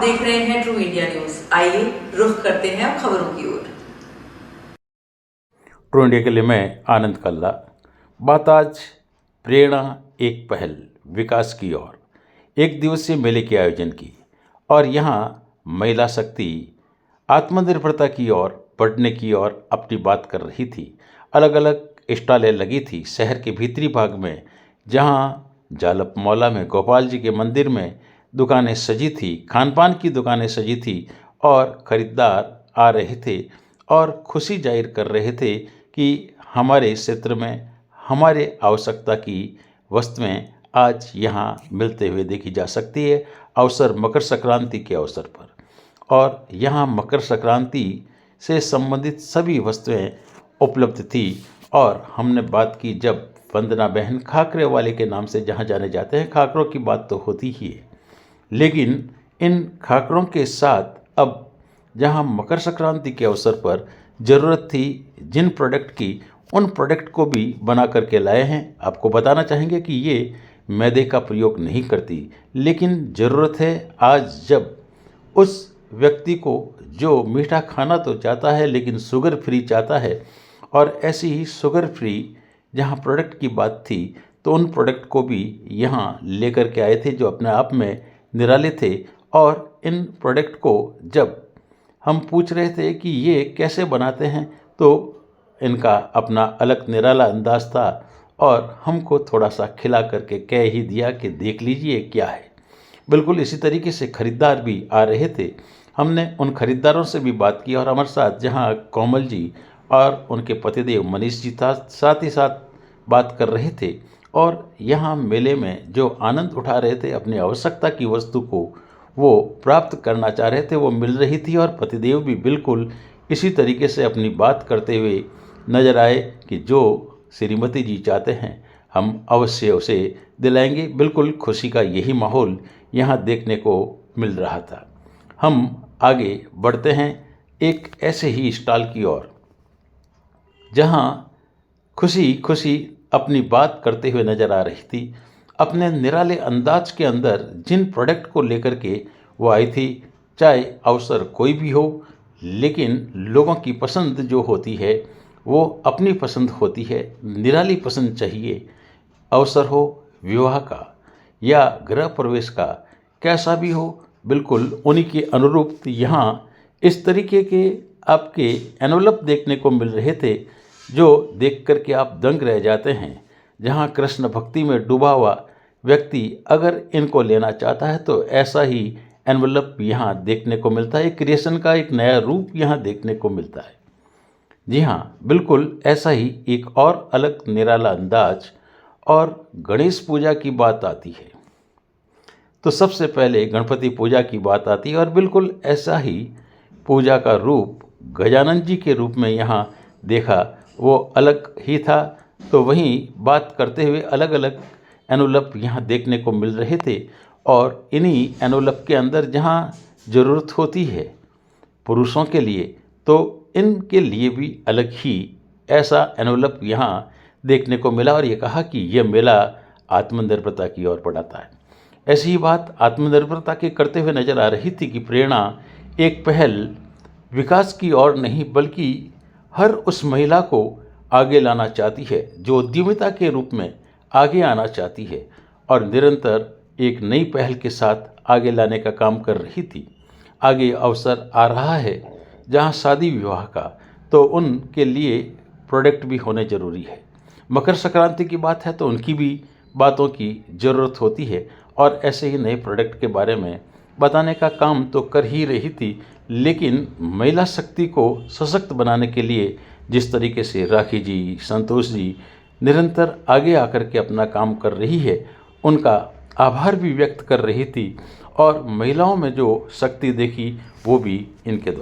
देख रहे हैं ट्रू इंडिया न्यूज। आइए रुख करते हैं अब खबरों की ओर। ट्रू इंडिया के लिए मैं आनंद कल्ला। बात आज प्रेरणा एक पहल विकास की ओर एक दिवसीय मेले के आयोजन की और यहाँ महिला शक्ति आत्मनिर्भरता की ओर बढ़ने की ओर अपनी बात कर रही थी। अलग अलग स्टॉलें लगी थी शहर के भीतरी भाग में, जहाँ जालप मौला में गोपाल जी के मंदिर में दुकानें सजी थी, खान पान की दुकानें सजी थी और ख़रीदार आ रहे थे और खुशी जाहिर कर रहे थे कि हमारे क्षेत्र में हमारे आवश्यकता की वस्तुएं आज यहाँ मिलते हुए देखी जा सकती है। अवसर मकर संक्रांति के अवसर पर, और यहाँ मकर संक्रांति से संबंधित सभी वस्तुएं उपलब्ध थी। और हमने बात की जब वंदना बहन खाकरे वाले के नाम से जहाँ जाने जाते हैं, खाकरों की बात तो होती ही है, लेकिन इन खाकरों के साथ अब जहाँ मकर संक्रांति के अवसर पर ज़रूरत थी जिन प्रोडक्ट की, उन प्रोडक्ट को भी बना करके लाए हैं। आपको बताना चाहेंगे कि ये मैदे का प्रयोग नहीं करती, लेकिन ज़रूरत है आज जब उस व्यक्ति को जो मीठा खाना तो चाहता है लेकिन शुगर फ्री चाहता है, और ऐसी ही शुगर फ्री जहाँ प्रोडक्ट की बात थी तो उन प्रोडक्ट को भी यहाँ लेकर के आए थे जो अपने आप में निराले थे। और इन प्रोडक्ट को जब हम पूछ रहे थे कि ये कैसे बनाते हैं तो इनका अपना अलग निराला अंदाज था और हमको थोड़ा सा खिला करके कह ही दिया कि देख लीजिए क्या है। बिल्कुल इसी तरीके से खरीदार भी आ रहे थे। हमने उन खरीदारों से भी बात की और हमारे साथ जहाँ कोमल जी और उनके पतिदेव मनीष जी था, साथ ही साथ बात कर रहे थे और यहाँ मेले में जो आनंद उठा रहे थे, अपनी आवश्यकता की वस्तु को वो प्राप्त करना चाह रहे थे, वो मिल रही थी। और पतिदेव भी बिल्कुल इसी तरीके से अपनी बात करते हुए नजर आए कि जो श्रीमती जी चाहते हैं हम अवश्य उसे दिलाएंगे। बिल्कुल खुशी का यही माहौल यहाँ देखने को मिल रहा था। हम आगे बढ़ते हैं एक ऐसे ही स्टॉल की ओर, जहाँ खुशी खुशी अपनी बात करते हुए नजर आ रही थी। अपने निराले अंदाज के अंदर जिन प्रोडक्ट को लेकर के वो आई थी, चाहे अवसर कोई भी हो, लेकिन लोगों की पसंद जो होती है वो अपनी पसंद होती है, निराली पसंद चाहिए। अवसर हो विवाह का या गृह प्रवेश का, कैसा भी हो, बिल्कुल उन्हीं के अनुरूप यहाँ इस तरीके के आपके एनवलप देखने को मिल रहे थे जो देख कर के आप दंग रह जाते हैं। जहाँ कृष्ण भक्ति में डूबा हुआ व्यक्ति अगर इनको लेना चाहता है तो ऐसा ही एनवलप यहाँ देखने को मिलता है। क्रिएशन का एक नया रूप यहाँ देखने को मिलता है। जी हाँ, बिल्कुल ऐसा ही एक और अलग निराला अंदाज। और गणेश पूजा की बात आती है तो सबसे पहले गणपति पूजा की बात आती है और बिल्कुल ऐसा ही पूजा का रूप गजानन जी के रूप में यहाँ देखा, वो अलग ही था। तो वहीं बात करते हुए अलग अलग एनवलप यहाँ देखने को मिल रहे थे और इन्हीं एनवलप के अंदर जहाँ ज़रूरत होती है पुरुषों के लिए, तो इनके लिए भी अलग ही ऐसा एनवलप यहाँ देखने को मिला। और ये कहा कि यह मेला आत्मनिर्भरता की ओर बढ़ाता है। ऐसी ही बात आत्मनिर्भरता के करते हुए नजर आ रही थी कि प्रेरणा एक पहल विकास की ओर नहीं बल्कि हर उस महिला को आगे लाना चाहती है जो उद्यमिता के रूप में आगे आना चाहती है और निरंतर एक नई पहल के साथ आगे लाने का काम कर रही थी। आगे अवसर आ रहा है जहां शादी विवाह का, तो उनके लिए प्रोडक्ट भी होने ज़रूरी है। मकर संक्रांति की बात है तो उनकी भी बातों की ज़रूरत होती है और ऐसे ही नए प्रोडक्ट के बारे में बताने का काम तो कर ही रही थी। लेकिन महिला शक्ति को सशक्त बनाने के लिए जिस तरीके से राखी जी, संतोष जी निरंतर आगे आकर के अपना काम कर रही है, उनका आभार भी व्यक्त कर रही थी और महिलाओं में जो शक्ति देखी वो भी इनके द्वारा।